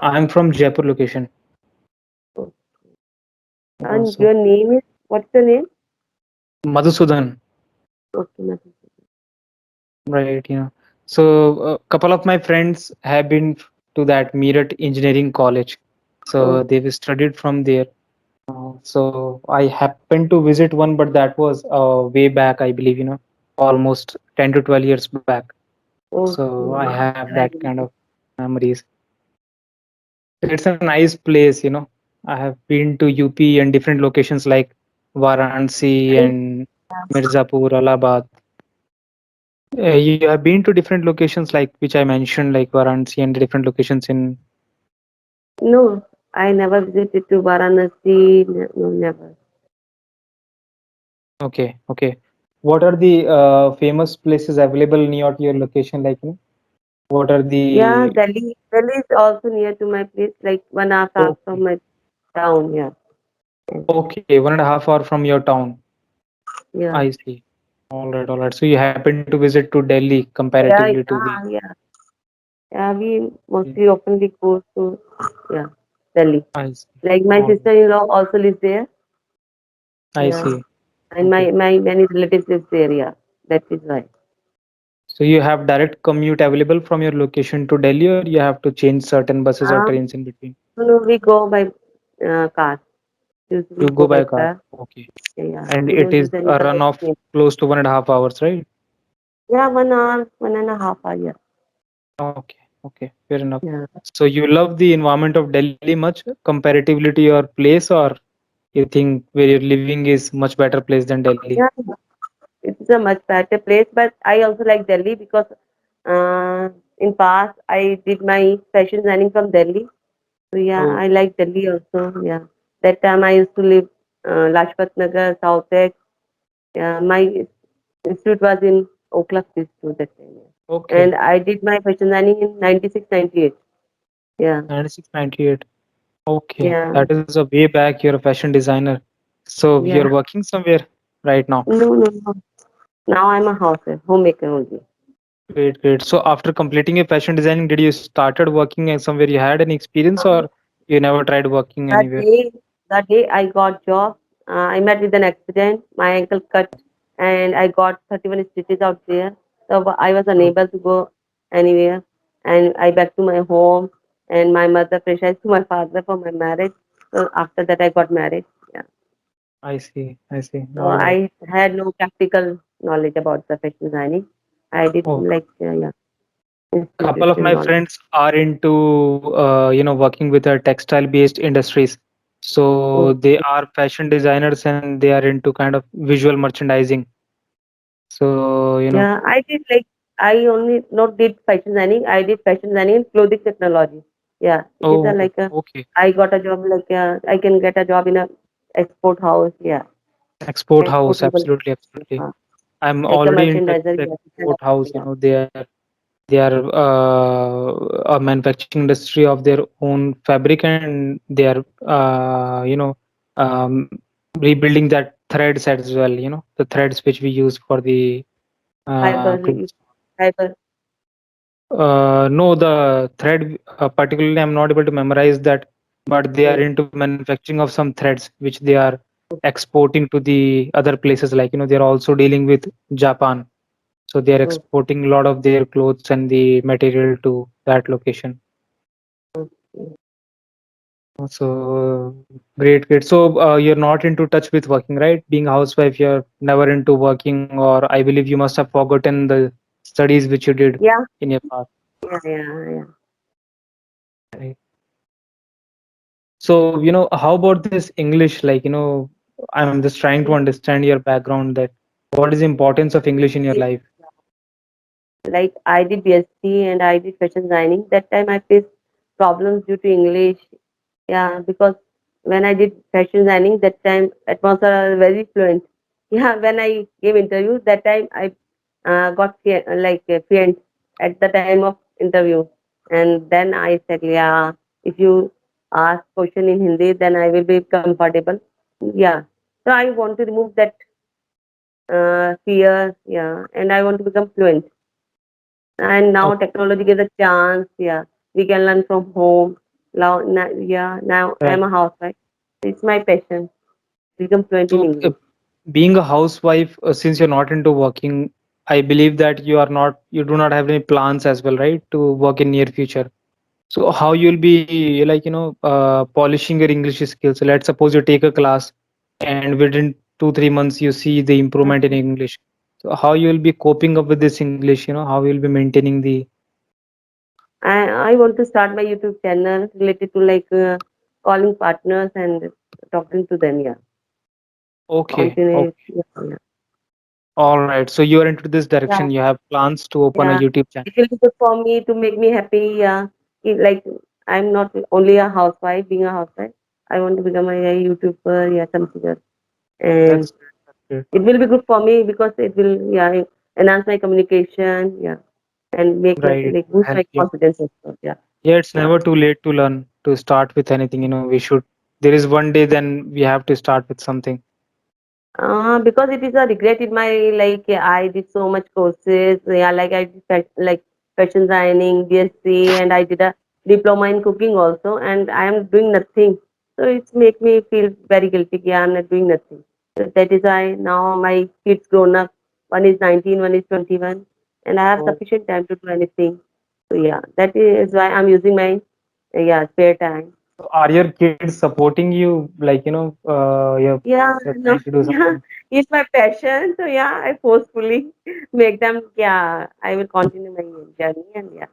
I'm from Jaipur location. Oh, and So your name is, what's your name? Madhusudan, Okay, nothing. right? So a couple of my friends have been to that Meerut Engineering College. So Oh, they've studied from there. So I happened to visit one, but that was way back, I believe, almost 10 to 12 years back. So I okay. have I that kind of memories. It's a nice place. I have been to UP and different locations like Varanasi I and Mirzapur, Allahabad. You have been to different locations like which I mentioned, like Varanasi and different locations in. no, I never visited to Varanasi. No, never. Okay, okay. What are the famous places available near to your location? Like, what are Yeah, the. Delhi. Delhi is also near to my place, like 1 hour from Okay, my town. Yeah, okay, 1.5 hour from your town. yeah, I see. All right, all right. So you happen to visit to Delhi yeah, comparatively to the. yeah. Yeah, we Okay, mostly oftenly go to, yeah, Delhi. I see. Like my All right. sister-in-law also lives there. I Yeah, see. and Okay. my many relatives lives there. Yeah, that is why. So you have direct commute available from your location to Delhi, or you have to change certain buses or Um, trains in between? no, no, we go by car. Usually You go go by by car. car. Okay. Yeah, And we it don't is use any a run public of transport. close to 1.5 hours, right? Yeah, 1 hour, 1.5 hour. Yeah, Okay. Okay. Fair enough. yeah, So you love the environment of Delhi much comparatively to your place, or you think where you're living is much better place than Delhi? yeah. It's a much better place, but I also like Delhi because in past I did my fashion designing from Delhi. So yeah, Oh, I like Delhi also. Yeah, that time I used to live Lajpat Nagar, South Tech. Yeah, my institute was in Oakland Institute that time. Yeah. okay. And I did my fashion designing in 96, 98. Yeah, 96, 98. Okay. yeah, That is a way back. You're a fashion designer. So you're yeah. working somewhere right now. No, no, no. Now I'm a housewife, homemaker only. Great, great. So after completing your fashion designing, did you started working somewhere? You had any experience, or you never tried working That anywhere? day, that day I got job. I met with an accident. My ankle cut, and I got 31 stitches out there. So I was Oh, unable to go anywhere, and I back to my home. And my mother pressurized to my father for my marriage. So after that, I got married. Yeah. I see. I see. So All right. I had no practical knowledge about the fashion designing. I did Oh, like yeah, couple of institutional my knowledge. friends are into working with textile based industries. So they Okay. are fashion designers and they are into kind of visual merchandising. So Yeah, I did like I only not did fashion designing. I did fashion designing and clothing technology. Yeah, it is a oh, like a. okay. I got a job like I can get a job in a export house. Yeah, Export export house, people. absolutely, absolutely. Uh, I'm like a already in touch merchandiser. with Yeah, this kind export of thing, house. yeah. They are a manufacturing industry of their own fabric, and they are um, rebuilding that threads as well. The threads which we use for the Fiber, clothes. fiber. No, the thread particularly, I'm not able to memorize that, but they are Oh, into manufacturing of some threads which they are exporting to the other places. Like they're also dealing with Japan, so they are oh, exporting a lot of their clothes and the material to that location. okay. So great, great. So you're not into touch with working, right? Being a housewife, you're never into working, or I believe you must have forgotten the studies which you did Yeah, in your past. yeah, yeah, yeah. Right. So, how about this English? Like, I'm just trying to understand your background that what is the importance of English in your life? Like I did BSc and I did fashion designing. That time I faced problems due to English. Yeah, because when I did fashion designing, that time it was very fluent. Yeah, when I gave interview, that time I got fluent at the time of interview, and then I said, yeah, if you ask question in Hindi, then I will be comfortable. Yeah, so I want to remove that fear. Yeah, and I want to become fluent. And now Okay. technology gives a chance. Yeah, we can learn from home. Yeah, now I'm Right. a housewife. It's my passion. Become fluent in So, English. being a housewife, since you're not into working, I believe that you do not have any plans as well, right, to work in near future. So, how you'll be like, polishing your English skills? Let's suppose you take a class, and within 2 3 months you see the improvement in English. So, how you'll be coping up with this English? How you'll be maintaining the. I want to start my YouTube channel related to like calling partners and talking to them. Yeah, Okay, continue. okay, Yeah, yeah. all right. So you are into this Yeah, direction. You have plans to open a yeah. YouTube channel. It will be good for me to make me happy. Yeah, like I'm not only a housewife, being a housewife. I want to become a YouTuber. Yeah, something else. And That's great. That's great. it will be good for me because it will, yeah, enhance my communication. Yeah, and make my Right. like To boost help my you. confidence also. Yeah, Yeah, it's yeah. never too late to learn, to start with anything. We should. There is one day, then we have to start with something. Because it is a regret in my like I did so much courses. Yeah, like I did like fashion designing, BSc, and I did a diploma in cooking also, and I am doing nothing. So it's make me feel very guilty. Yeah, I'm not doing nothing. So that is why now my kids grown up. One is 19, one is 21, and I have So, sufficient time to do anything. So yeah, that is why I'm using my yeah spare time. so are your kids supporting you? Like, Yeah, you're no, trying to do yeah, something. it's my passion. So yeah, I forcefully make them. Yeah, I will continue my journey, and yeah,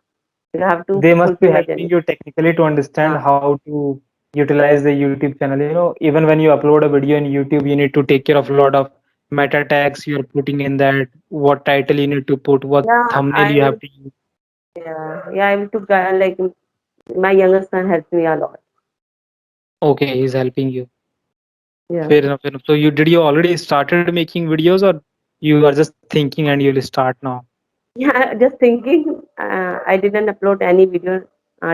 you have to They must be fulfill my helping journey. you technically to understand Yeah, how to utilize the YouTube channel. Even when you upload a video on YouTube, you need to take care of a lot of meta tags you're putting in that, what title you need to put, what yeah, thumbnail you have to use. yeah. I will to like my younger son helps me a lot. Okay, he's helping you. Yeah, Fair enough, fair enough. So you already started making videos, or you are just thinking and you'll start now? yeah. Just thinking. I didn't upload any video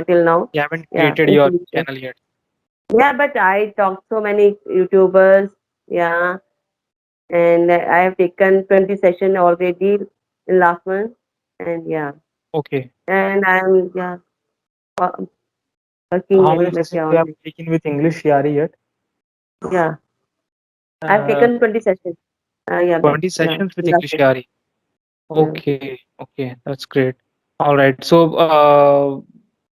till now. You haven't Yeah, created in your future. channel yet. Yeah, but I talked so many YouTubers. Yeah, and I have taken 20 session already in last month, and yeah, Okay. and I'm yeah wo- working How in many like sessions yeah, you on have it. taken with English, Yari, yet? Yeah, I've Uh, taken 20 sessions. Yeah, but 20 yeah, sessions with in last English, month. Yari. Yeah, Okay, okay, that's great. All right. So,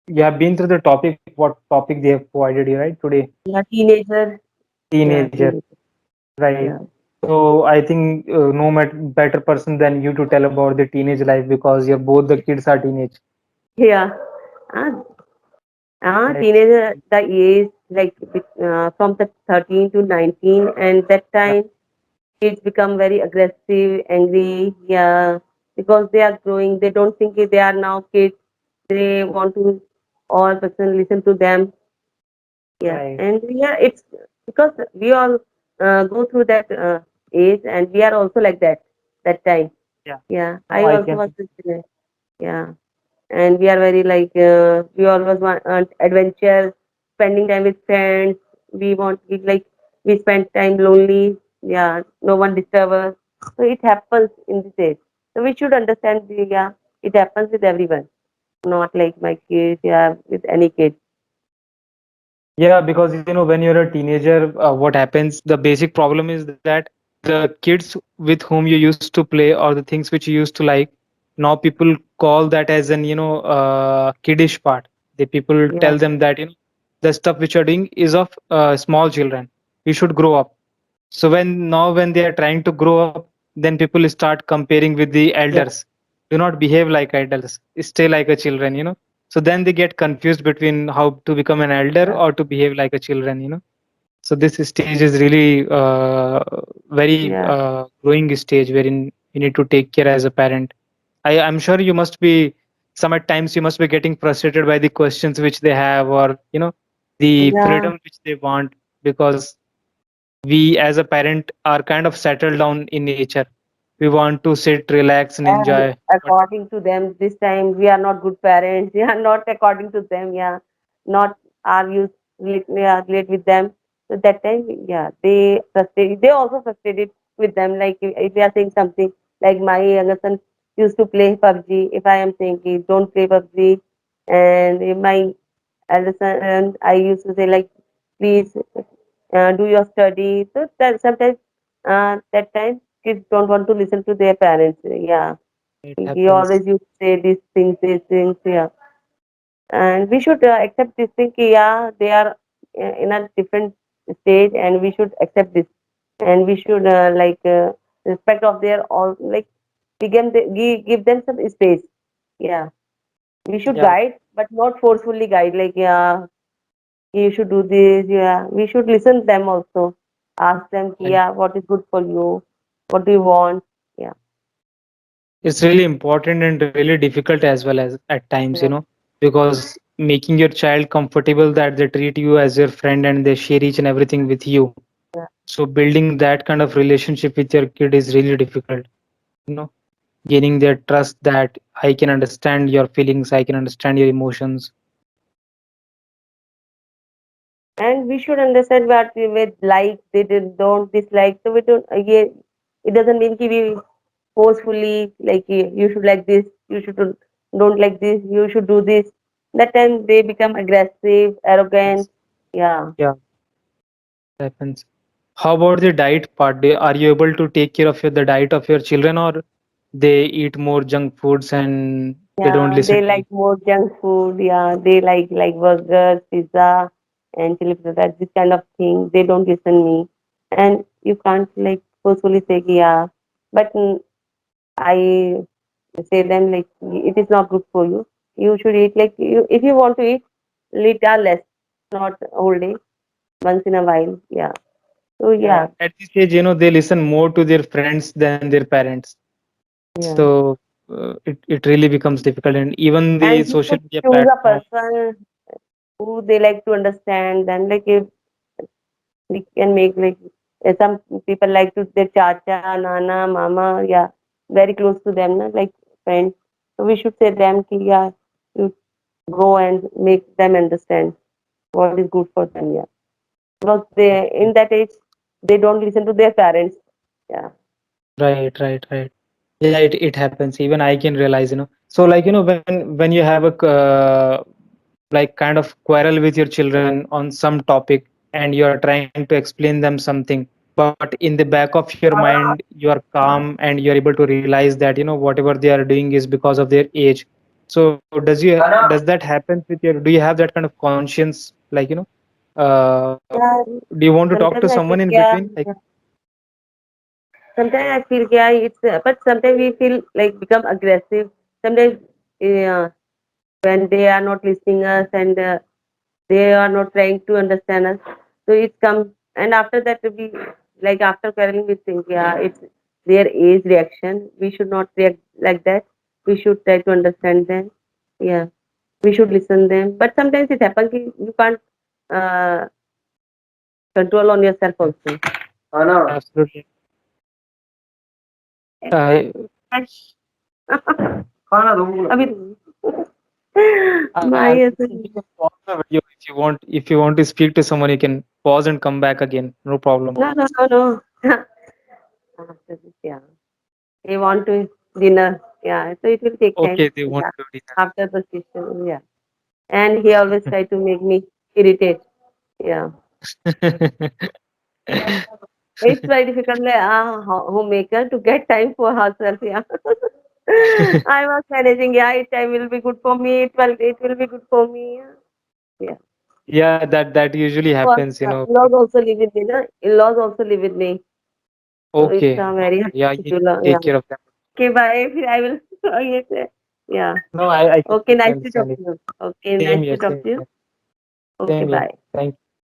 you have been through the topic, what topic they have provided you, right, today? yeah, teenager. Yeah, Teenager, teenager. right? Yeah, So, I think no better person than you to tell about the teenage life because both the kids are teenage, yeah. Ah, right? teenager. The age like from the 13 to 19, and that Yeah, time kids become very aggressive, angry. Yeah, because they are growing. They don't think they are now kids. They want to all person listen to them. Yeah, right. and yeah, it's because we all go through that age, and we are also like that time. Yeah. Yeah, No, I I also can. was with, yeah, and we are very like we always want adventure, spending time with friends. We want we like we spend time lonely. Yeah, no one disturb us. So it happens in this age. So we should understand the yeah, it happens with everyone, not like my kids. Yeah, with any kid. Yeah, because when you're a teenager, what happens? The basic problem is that the kids with whom you used to play or the things which you used to like, now people call that as an kiddish part. The people Yeah, tell them that the stuff which you're doing is of small children. You should grow up. So when they are trying to grow up, then people start comparing with the yeah, elders. Do not behave like adults. Stay like a children. So then they get confused between how to become an elder yeah, or to behave like a children. So this stage is really very yeah. growing stage wherein you need to take care as a parent. I'm sure you must be some at times you must be getting frustrated by the questions which they have or the Yeah, freedom which they want because we as a parent are kind of settled down in nature. We want to sit, relax, and and enjoy. But according to them, this time we are not good parents. We are not according to them. Yeah, not are you yeah, relate with them. So that time, yeah, they frustrated. They also frustrated with them. Like if we are saying something, like my younger son used to play PUBG. If I am saying, "Ki, don't play PUBG," and my Elder son, and I used to say like, please do your study. So that sometimes that time kids don't want to listen to their parents. Yeah, It he happens. always used to say these things. Yeah, and we should accept this thing. Yeah, they are in a different stage, and we should accept this, and we should respect of their all like we give them some space. Yeah, we should Yeah, guide, but not forcefully guide. Like yeah, you should do this. Yeah, we should listen them also. Ask them, right. yeah, what is good for you? What do you want? Yeah, It's really important and really difficult as well as at times, yeah, because making your child comfortable that they treat you as your friend and they share each and everything with you. yeah. So building that kind of relationship with your kid is really difficult. You know, gaining their trust that I can understand your feelings, I can understand your emotions. And we should understand what we with like, they don't dislike. So we don't. Yeah, it doesn't mean ki we forcefully like you should like this, you should don't like this, you should do this. That time they become aggressive, arrogant. Yes. Yeah. Yeah, happens. How about the diet part? Are you able to take care of the diet of your children, or they eat more junk foods and they don't Yeah, listen they to you? like more junk food. Yeah, they like burgers, pizza, and chili pizza. This kind of thing. They don't listen me, and you can't like forcefully say yeah. But I say them like it is not good for you. You should eat like you if you want to eat, eat a less, not whole day, once in a while. Yeah. So Yeah, yeah, at this age, they listen more to their friends than their parents. yeah. So it really becomes difficult, and even the And we social should media choose a platform. person who they like to understand. Then like if we can make like some people like to their chacha, nana, mama, yeah, very close to them, na, like friends. So we should say them ki yeah, you go and make them understand what is good for them. Yeah, because they in that age they don't listen to their parents. Yeah, Right, right, right. Yeah, it happens. Even I can realize, So like, when you have a like kind of quarrel with your children on some topic and you are trying to explain them something, but in the back of your mind you are calm and you're able to realize that, whatever they are doing is because of their age. So does that happen with your, do you have that kind of conscience, like, yeah. do you want to talk to Sometimes someone I in feel between? yeah. Like, Sometimes I feel yeah, it's but sometimes we feel like become aggressive. Sometimes yeah, when they are not listening us and they are not trying to understand us. So it comes, and after that we like after quarreling we think yeah, it's their age reaction. We should not react like that. We should try to understand them. Yeah, we should listen them. But sometimes it happens you can't uh, control on yourself yeah, also. Anna. absolutely. I खाना दो अभी I भाई ऐसे think you can pause the video if you want. If you want to speak to someone, you can pause and come back again. No problem. no after this yeah they want to dinner yeah so it will take time Okay, they want yeah to do after the session yeah and he always try to make me irritate yeah dinner. it's very difficult like, homemaker to get time for herself yeah I was managing yeah it time will be good for me it will be good for me yeah Yeah, that usually Well, happens, in-laws also live with me no? In-laws also live with me so it's Okay. a very Yeah, hectic you schedule take yeah care of them. okay bye I will yes, yeah No, I okay completely nice to talk understand to it. you okay Same nice here, to talk same to you here. okay Same here. bye Thank